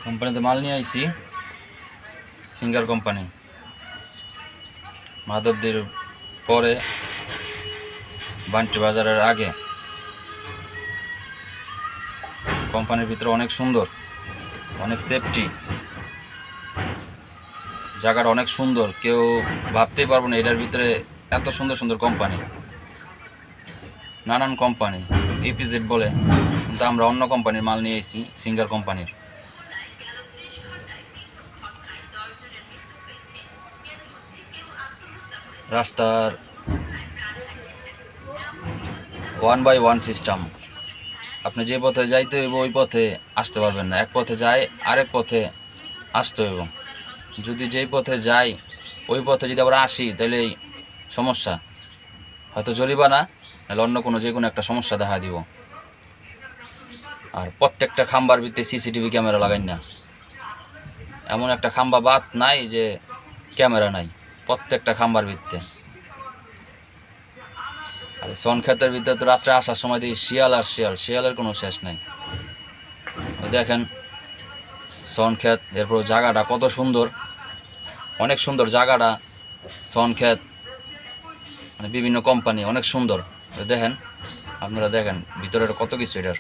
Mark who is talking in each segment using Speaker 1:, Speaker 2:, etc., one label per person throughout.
Speaker 1: কোম্পানিতে মাল নিয়ে আইছি, সিঙ্গার কোম্পানি, মাধবদের পরে বান্টি বাজারের আগে। কোম্পানির ভিতরে অনেক সুন্দর, অনেক সেফটি, জায়গাটা অনেক সুন্দর, কেউ ভাবতেই পারবো না এটার ভিতরে এত সুন্দর সুন্দর কোম্পানি, নানান কোম্পানি ইপিজেড বলে, কিন্তু আমরা অন্য কোম্পানির মাল নিয়ে এসেছি, সিঙ্গার কোম্পানির। রাস্তার 1x1 সিস্টেম, আপনি যে পথে যাইতে হইব ওই পথে আসতে পারবেন না, এক পথে যায় আরেক পথে আসতে হইব। যদি যেই পথে যাই ওই পথে যদি আবার আসি তাহলে সমস্যা, হয়তো জরিমানা, নাহলে অন্য কোনো যে কোনো একটা সমস্যা দেখা দিব। আর প্রত্যেকটা খাম্বার ভিতরে সিসিটিভি ক্যামেরা লাগাই না, এমন একটা খাম্বা বাদ নাই যে ক্যামেরা নাই, প্রত্যেকটা খাম্বার ভিতরে। আর সনক্ষেতের ভিতরে তো রাত্রে আসার সময় দেখি শিয়াল আর শিয়াল, শিয়ালের কোনো শেষ নাই। দেখেন সনক্ষেত, এরপর জায়গাটা কত সুন্দর, অনেক সুন্দর জায়গাটা, সনক্ষেত মানে বিভিন্ন কোম্পানি, অনেক সুন্দর। দেখেন আপনারা, দেখেন ভিতরে কত কিছু এটার।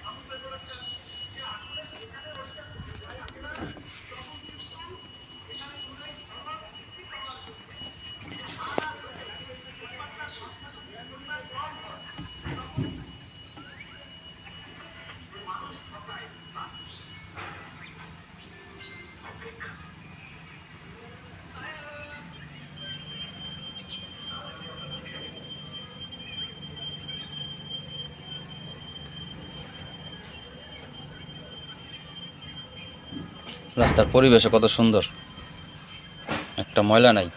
Speaker 1: রাস্তার পরিবেশও কত সুন্দর, একটা ময়লা নাই।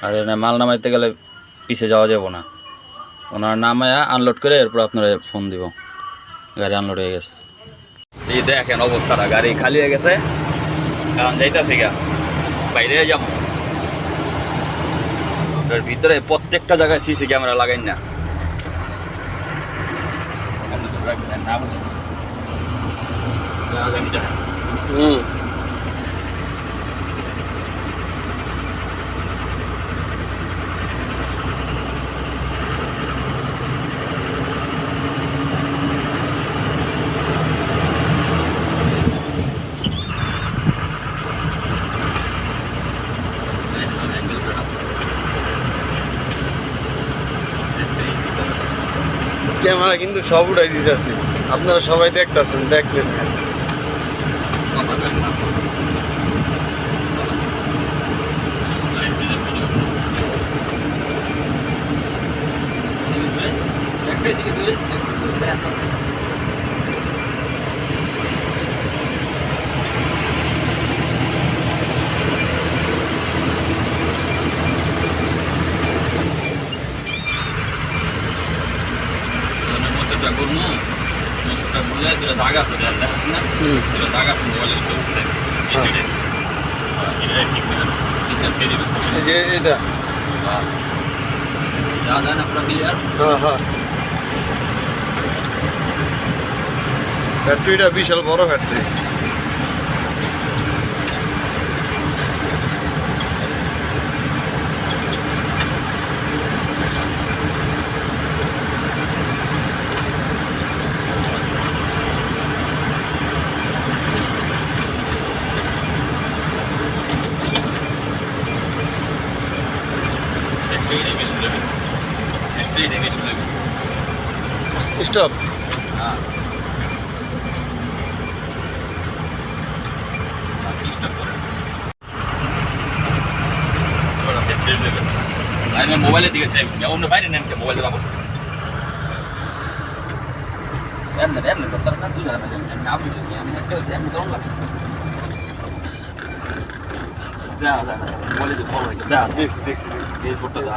Speaker 1: আর এখানে মাল নামাইতে গেলে পিছে যাওয়া যাব না, ওনার নামায়া আনলোড করে এরপর আপনারা ফোন দিব, গাড়ি আনলোড হয়ে গেছে। এই দেখেন অবস্থাটা, গাড়ি খালি হয়ে গেছে, এখন যাইতেছি গা বাইরে যাবো। ওটার ভিতরে প্রত্যেকটা জায়গায় সিসি ক্যামেরা লাগাই না,
Speaker 2: ক্যামেরা কিন্তু সব উঠাই দিতেছে, আপনারা সবাই দেখতেছেন, দেখলেন।
Speaker 1: দাগ আছে, দাগ আছে মোবাইলের
Speaker 2: এটা ফ্যাক্টরিটা বিশাল বড় ফ্যাক্টরি। স্টপ।
Speaker 1: মোবাইলের দিকে চাই, অন্য বাইরে নেন মোবাইল দেবো এমনি এমনি তো তার বুঝা না, আমি আমি এমনি তো মোবাইলে যে ফলো হয়েছে দেখছি দেখছি দেখছি এই বোর্ডটা দা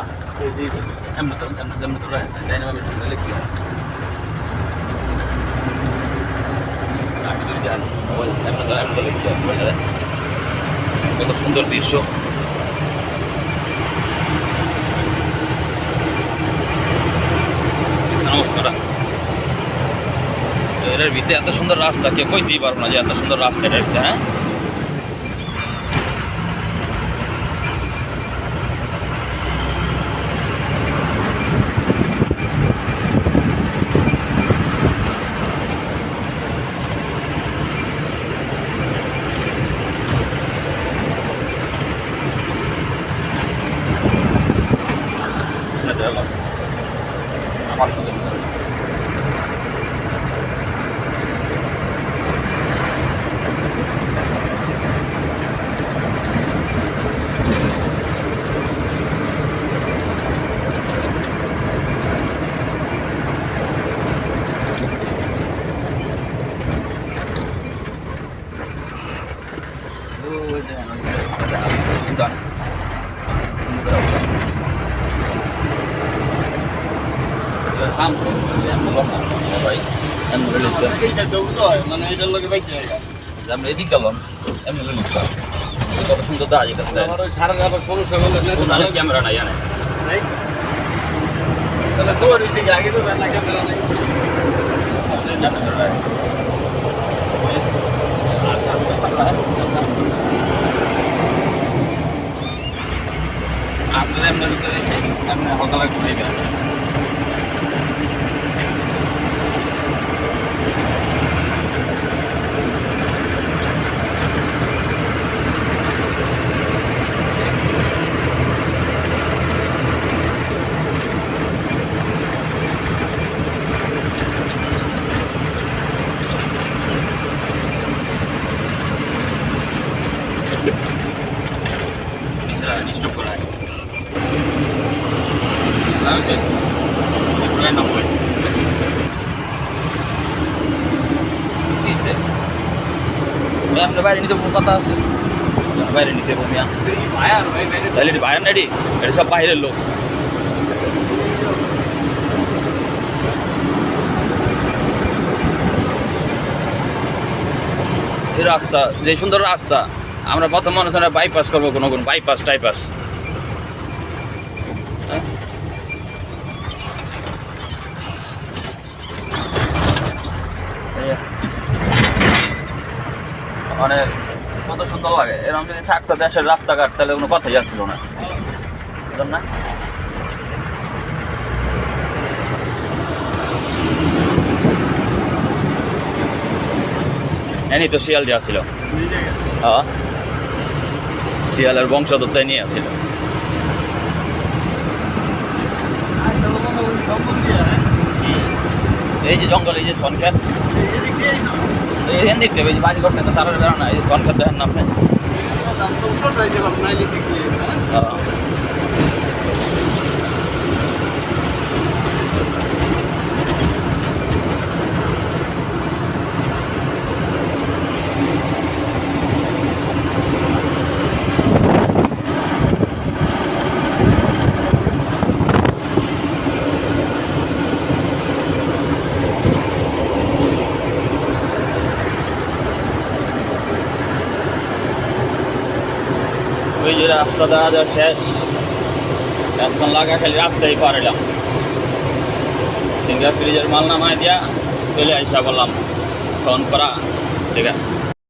Speaker 1: এমনি তো এমনি তো ডাইনামিক লিখি আমি যদি জানি মোবাইল এমনি তো লিখি কত সুন্দর দৃশ্য। অবস্থাটা এর ভিতরে এত সুন্দর রাস্তা কেউ কইতেই পারবো না যে এত সুন্দর রাস্তা এটার ভিতরে, হ্যাঁ। আমার শুধু udah এদিক গেলাম এমনি কত সুন্দর দাঁড়িয়ে গেছে
Speaker 2: সারা আবার সমস্যা করলে
Speaker 1: ক্যামেরা নাই জানে
Speaker 2: তাহলে তো আগে তো ক্যামেরা নাই
Speaker 1: আপনারা এমনি ভিতরে এমনি হতলা ঘুরে গেল স্টপ করা হয় আপনার বাইরে নিতে কথা আছে বাইরে নিতে তাহলে এটি বাইরে নাকি এটা সব বাইরের লোক এই রাস্তা যে সুন্দর রাস্তা আমরা প্রথম মানুষ বাইপাস করবো কোনো কোন বাইপাস টাইপাস মানে কত সুন্দর লাগে এরকম যদি থাকতো দেশের রাস্তাঘাট তাহলে কোনো কথাই আসছিল না বুঝলেন না এনি তো শিয়াল দিয়ে আসছিল হ্যাঁ শিয়ালের বংশধর নিয়ে আসছিল এই যে জঙ্গল এই যে সনখ্যাত এখান দেখতে হবে যে বাড়ি করতে তো তারা বেরো না এই সনখ্যাত দেখেন না আপনি ওই যে রাস্তা দেখা যায় শেষ এখন লাগা খালি রাস্তায় পারলাম ফিঙ্গার ফ্রিজের মাল নামায় দিয়া চলে আইসা বললাম সনপাড়া ঠিক আছে